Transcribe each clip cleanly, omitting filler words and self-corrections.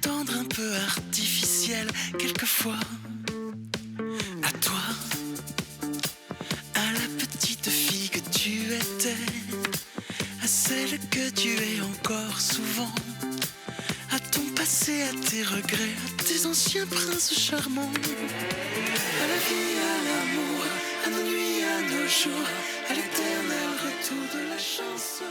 tendre, un peu artificiel, quelquefois. À toi, à la petite fille que tu étais, à celle que tu es encore souvent, à ton passé, à tes regrets, à tes anciens princes charmants, à la vie, à l'amour, à nos nuits, à nos jours, à l'éternel retour de la chance.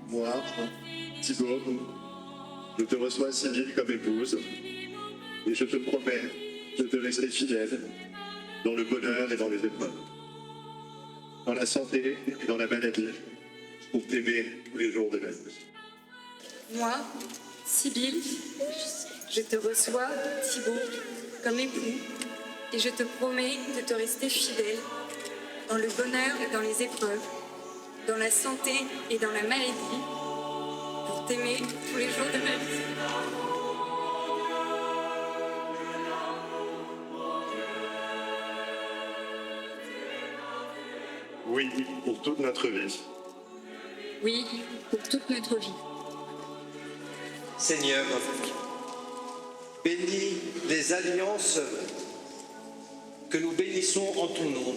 Moi, Thibaut, je te reçois civile comme épouse, et je te promets de te rester fidèle dans le bonheur et dans les épreuves, dans la santé et dans la maladie, pour t'aimer tous les jours de ma vie. Moi, Sibylle, je te reçois, Thibaut, comme époux, et je te promets de te rester fidèle dans le bonheur et dans les épreuves, dans la santé et dans la maladie, pour t'aimer tous les jours de ma vie. Oui, pour toute notre vie. Oui, pour toute notre vie. Seigneur, bénis les alliances que nous bénissons en ton nom.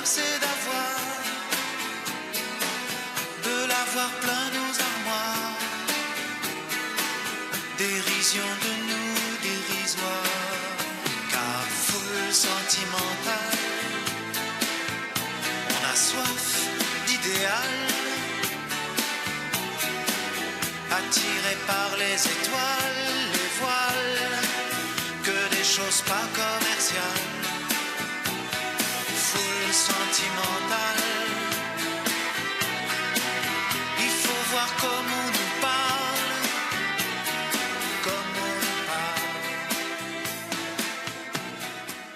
C'est d'avoir plein nos armoires, dérision de nous dérisoire, car foule sentimentale, on a soif d'idéal, attiré par les étoiles, les voiles, que des choses pas commerciales. Foule sentimentale, il faut voir comme on nous parle, comme on nous parle.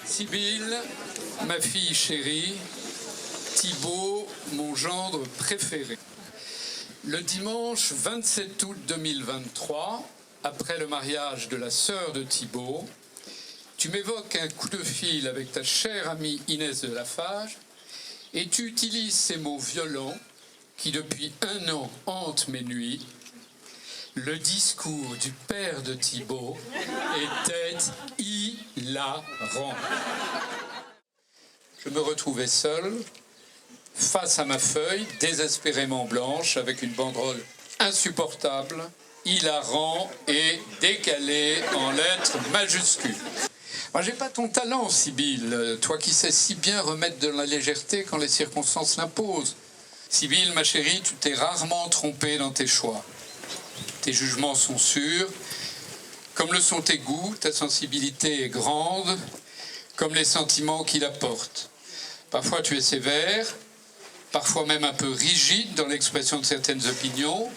Sibylle, ma fille chérie, Thibaut, mon gendre préféré. Le dimanche 27 août 2023, après le mariage de la sœur de Thibaut, tu m'évoques un coup de fil avec ta chère amie Inès de Lafage et tu utilises ces mots violents qui depuis 1 an hantent mes nuits. Le discours du père de Thibaut était hilarant. Je me retrouvais seul, face à ma feuille, désespérément blanche, avec une banderole insupportable, hilarant et décalé en lettres majuscules. Moi, j'ai pas ton talent, Sibylle, toi qui sais si bien remettre de la légèreté quand les circonstances l'imposent. Sibylle, ma chérie, tu t'es rarement trompée dans tes choix. Tes jugements sont sûrs, comme le sont tes goûts, ta sensibilité est grande, comme les sentiments qui la portent. Parfois tu es sévère, parfois même un peu rigide dans l'expression de certaines opinions,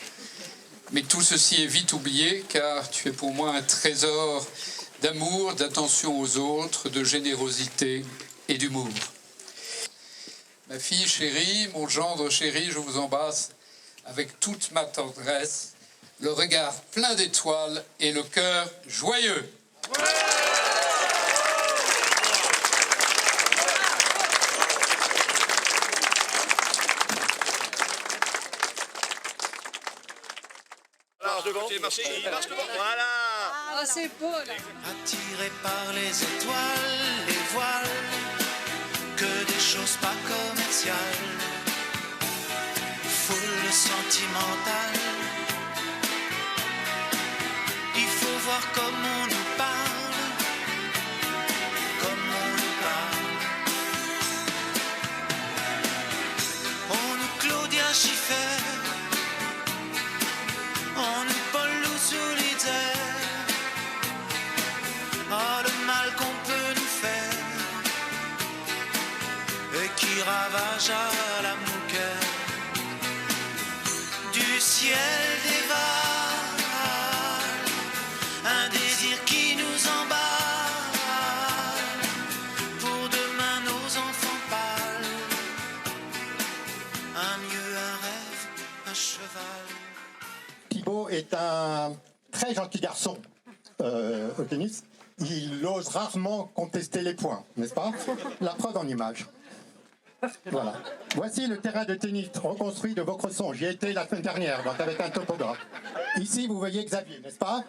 mais tout ceci est vite oublié car tu es pour moi un trésor d'amour, d'attention aux autres, de générosité et d'humour. Ma fille chérie, mon gendre chéri, je vous embrasse avec toute ma tendresse, le regard plein d'étoiles et le cœur joyeux. Voilà. Ah, c'est beau là. Attiré par les étoiles, les voiles, que des choses pas commerciales, foule sentimentale. Il faut voir comme on nous parle, comme on nous parle. On nous Claudia Schiffer, on nous Paul Solitaire. Oh, le mal qu'on peut nous faire et qui ravage à la mouquette du ciel dévale un désir qui nous emballe. Pour demain nos enfants pâles, un mieux, un rêve, un cheval. Thibaut est un très gentil garçon au tennis. Il ose rarement contester les points, n'est-ce pas? La preuve en image. Voilà. Voici le terrain de tennis reconstruit de Vaucresson. J'y étais la semaine dernière, donc avec un topographe. Ici, vous voyez Xavier, n'est-ce pas?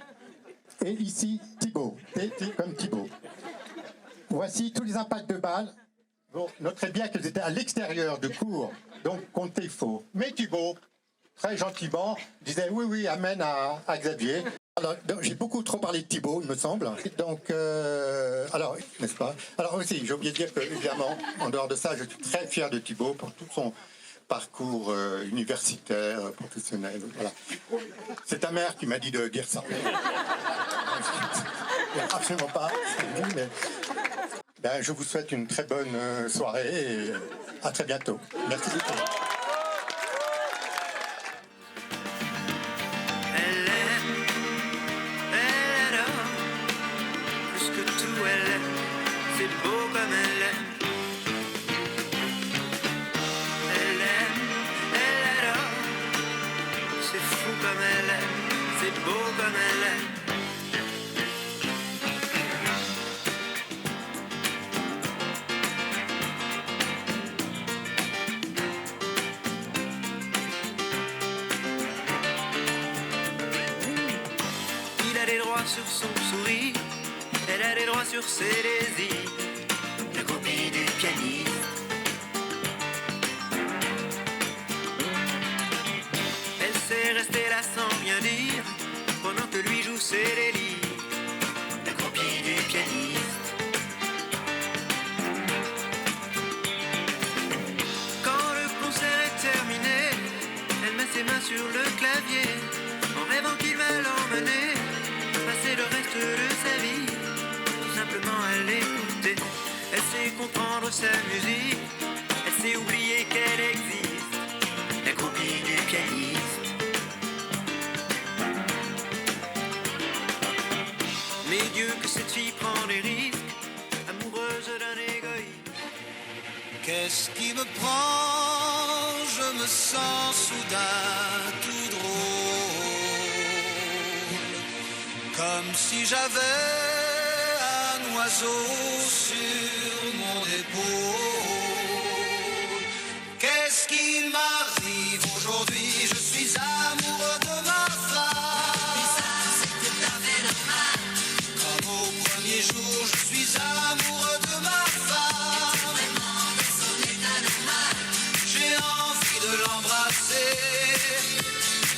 Et ici, Thibaut. Comme Thibaut. Voici tous les impacts de balles. Vous noterez bien qu'ils étaient à l'extérieur du cours, donc comptez faux. Mais Thibaut, très gentiment, disait oui, amène à Xavier. Alors, j'ai beaucoup trop parlé de Thibaut, il me semble. Donc, alors, n'est-ce pas? Alors aussi, j'ai oublié de dire que, évidemment, en dehors de ça, je suis très fier de Thibaut pour tout son parcours universitaire, professionnel. Voilà. C'est ta mère qui m'a dit de dire ça. Absolument pas. Mais, ben, je vous souhaite une très bonne soirée et à très bientôt. Merci beaucoup. C'est beau comme elle aime. Elle aime, elle adore. C'est fou comme elle aime. C'est beau comme elle aime. Il a des droits sur son sourire. Elle a des droits sur ses désirs, la copie du pianiste. Elle sait rester là sans rien dire, pendant que lui joue ses délires, la copie du pianiste. Quand le concert est terminé, elle met ses mains sur le clavier, en rêvant qu'il va l'emmener, passer le reste de sa vie. Simplement à l'écouter, elle sait comprendre sa musique, elle sait oublier qu'elle existe, la copie du pianiste. Mais Dieu que cette fille prend des risques, amoureuse d'un égoïste. Qu'est-ce qui me prend? Je me sens soudain tout drôle, comme si j'avais oiseau sur mon épaule. Qu'est-ce qu'il m'arrive aujourd'hui? Je suis amoureux de ma femme. Comme au premier jour, je suis amoureux de ma femme. J'ai envie de l'embrasser,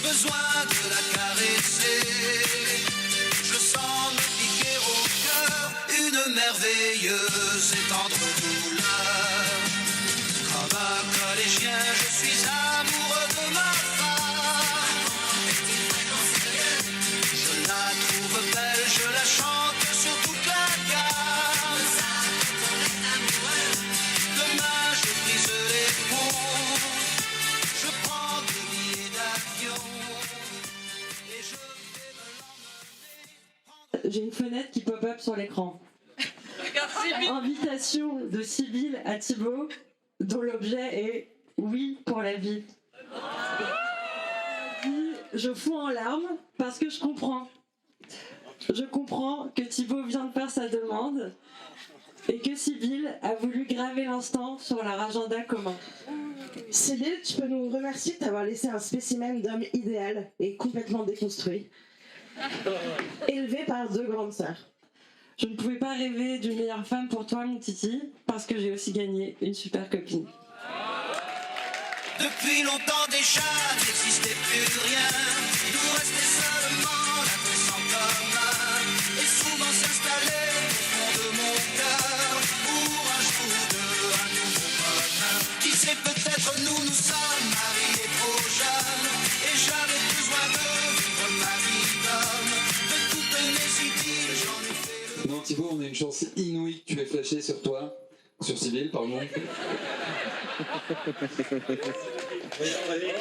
besoin de la caresser. Je sens me piquer au cœur une merveilleuse et tendre douleur. Comme un collégien, je suis amoureux j'ai une fenêtre qui pop-up sur l'écran. Invitation de Sybille à Thibaut, dont l'objet est « Oui pour la vie ». Je fonds en larmes parce que je comprends. Je comprends que Thibaut vient de faire sa demande et que Sybille a voulu graver l'instant sur leur agenda commun. Sybille, tu peux nous remercier de t'avoir laissé un spécimen d'homme idéal et complètement déconstruit, élevé par 2 grandes sœurs. Je ne pouvais pas rêver d'une meilleure femme pour toi, mon Titi, parce que j'ai aussi gagné une super copine. Depuis longtemps déjà n'existait plus rien, nous restait seulement l'impression commun, et souvent s'installer au fond de mon cœur, pour un jour ou deux, un nouveau bonheur. Qui sait, peut-être nous sommes mariés trop jeunes, et j'avais besoin de vivre ma vie d'homme, de toutes mes idylles, j'en ai fait le... Non Thibaut, on a une chance inouïe que tu aies flashé sur toi, sur Sybille, pardon.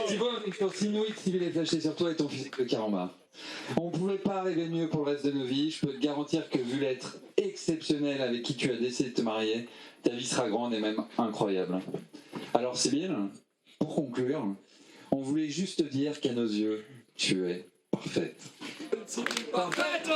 Thibaut, on a une chance inouïe que Sybille ait flashé sur toi et ton physique de carambar. On ne pouvait pas rêver mieux pour le reste de nos vies. Je peux te garantir que vu l'être exceptionnel avec qui tu as décidé de te marier, ta vie sera grande et même incroyable. Alors Sybille, pour conclure, on voulait juste te dire qu'à nos yeux, tu es parfaite. Parfaite.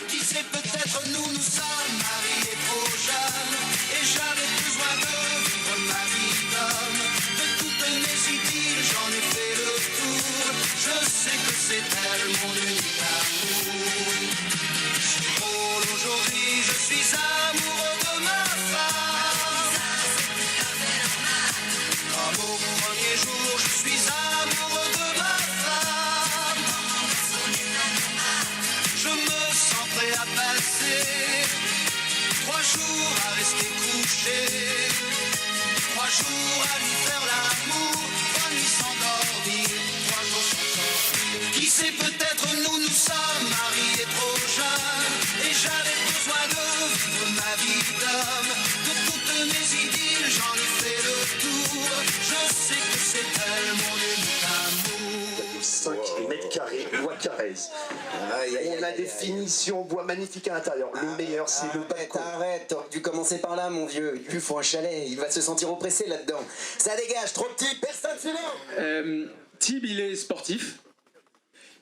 Qui sait, peut-être nous sommes mariés trop jeunes, et j'avais besoin de vivre ma vie d'homme, de toutes mes idylles, j'en ai fait le tour, je sais que c'est elle mon unique amour. Je suis drôle aujourd'hui, je suis amoureux de ma femme, comme au premier jour, je suis amoureux de ma femme. Je me sens prêt à passer 3 jours à rester couché, 3 jours à lui faire l'amour, 3 nuits sans dormir, 3 jours sans dormir. Qui sait, peut-être nous sommes mariés trop jeunes, et j'avais besoin de vivre ma vie d'homme, de toutes mes idylles, j'en ai fait le tour, je sais que c'est elle mon unique amour. 5 mètres carrés, bois Carrez. On a des finitions bois magnifiques à l'intérieur. Le meilleur, c'est le balcon. Arrête, t'aurais dû commencer par là, mon vieux. Il lui faut un chalet, il va se sentir oppressé là-dedans. Ça dégage, trop petit, personne sinon. Thib, il est sportif,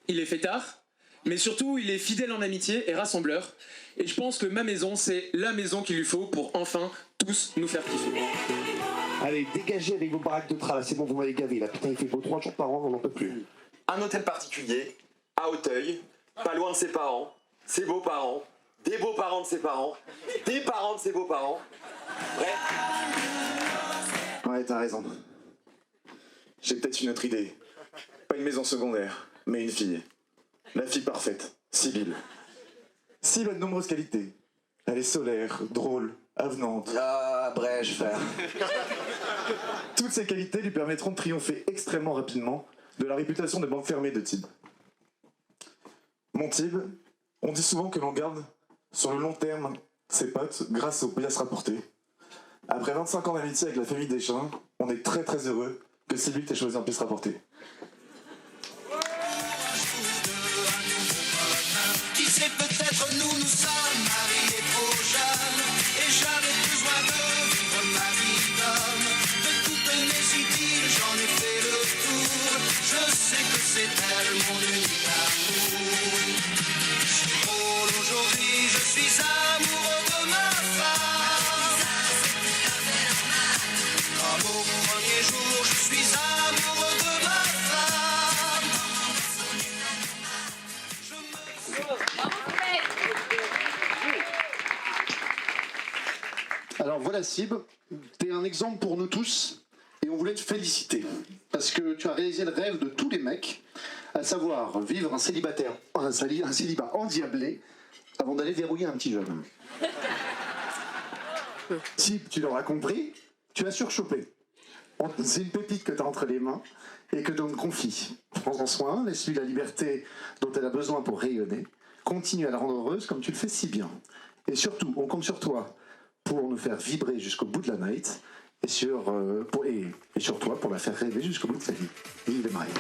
il est fêtard, mais surtout, il est fidèle en amitié et rassembleur. Et je pense que ma maison, c'est la maison qu'il lui faut pour enfin tous nous faire kiffer. Allez, dégagez avec vos baraques de travail, c'est bon, vous m'avez gavé là. Putain, il fait beau 3 jours par an, on n'en peut plus. Un hôtel particulier, à Auteuil, pas loin de ses parents, ses beaux-parents, des beaux-parents de ses parents, des parents de ses beaux-parents. Bref. Ouais, t'as raison. J'ai peut-être une autre idée. Pas une maison secondaire, mais une fille. La fille parfaite, Sybille. Sybille a de nombreuses qualités. Elle est solaire, drôle, avenante. Ah, brèche, frère. Toutes ces qualités lui permettront de triompher extrêmement rapidement de la réputation de banque fermée de Thib. Mon Thib, on dit souvent que l'on garde sur le long terme ses potes grâce aux pièces rapportées. Après 25 ans d'amitié avec la famille Deschamps, on est très très heureux que Sybille t'ait choisi en pièces rapportées. Qui sait, peut-être nous sommes mariés trop jeunes, et j'avais besoin de vivre ma vie d'homme, de toutes mes idylles, j'en ai fait le tour, je sais que c'est elle mon unique amour. Je suis drôle aujourd'hui, je suis amoureux de ma femme, comme au premier jour, je suis amoureux de ma femme. Alors voilà Sib, t'es un exemple pour nous tous et on voulait te féliciter parce que tu as réalisé le rêve de tous les mecs, à savoir vivre un célibat endiablé avant d'aller verrouiller un petit jeune. Sib, tu l'auras compris, tu as surchopé. C'est une pépite que tu as entre les mains et que l'on te confie. Prends-en soin, laisse-lui la liberté dont elle a besoin pour rayonner. Continue à la rendre heureuse comme tu le fais si bien. Et surtout, on compte sur toi pour nous faire vibrer jusqu'au bout de la night et sur toi pour la faire rêver jusqu'au bout de sa vie. Vive les mariés.